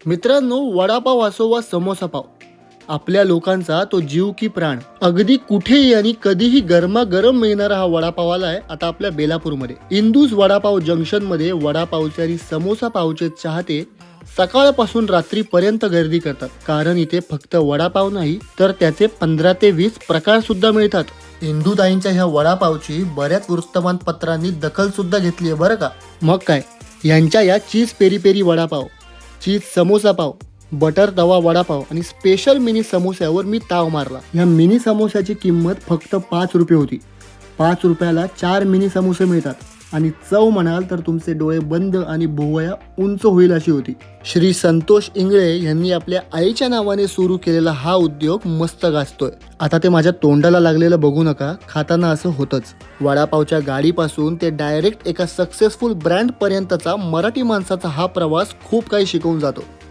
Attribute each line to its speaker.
Speaker 1: मित्रांनो, वडापाव असो वा समोसा पाव, आपल्या लोकांचा तो जीव की प्राण. अगदी कुठेही आणि कधीही गरमागरम मिळणारा हा वडापाव आलाय आता आपल्या बेलापूरमध्ये. इंदूस वडापाव जंक्शन मध्ये वडापावचे आणि समोसा पावचे चाहते सकाळपासून रात्रीपर्यंत गर्दी करतात. कारण इथे फक्त वडापाव नाही तर त्याचे 15 ते 20 प्रकार सुद्धा मिळतात. इंदूताईंच्या ह्या वडापावची बऱ्याच वृत्तमानपत्रांनी दखल सुद्धा घेतली आहे बरं का. मग काय, यांच्या या चीज पेरी पेरी वडापाव, चीज समोसा पाव, बटर तवा वडापाव आणि स्पेशल मिनी समोस्यावर मी ताव मारला. या मिनी समोस्याची किंमत फक्त 5 रुपये होती. 5 रुपयाला 4 मिनी समोसे मिळतात आणि चव म्हणाल तर तुमचे डोळे बंद आणि भुवया उंच होईल अशी होती. श्री संतोष इंगळे यांनी आपल्या आईच्या नावाने सुरू केलेला हा उद्योग मस्त गाजतोय. आता ते माझ्या तोंडाला लागलेलं बघू नका, खाताना असं होतच. वडापावच्या गाडीपासून ते डायरेक्ट एका सक्सेसफुल ब्रँड पर्यंतचा मराठी माणसाचा हा प्रवास खूप काही शिकवून जातो.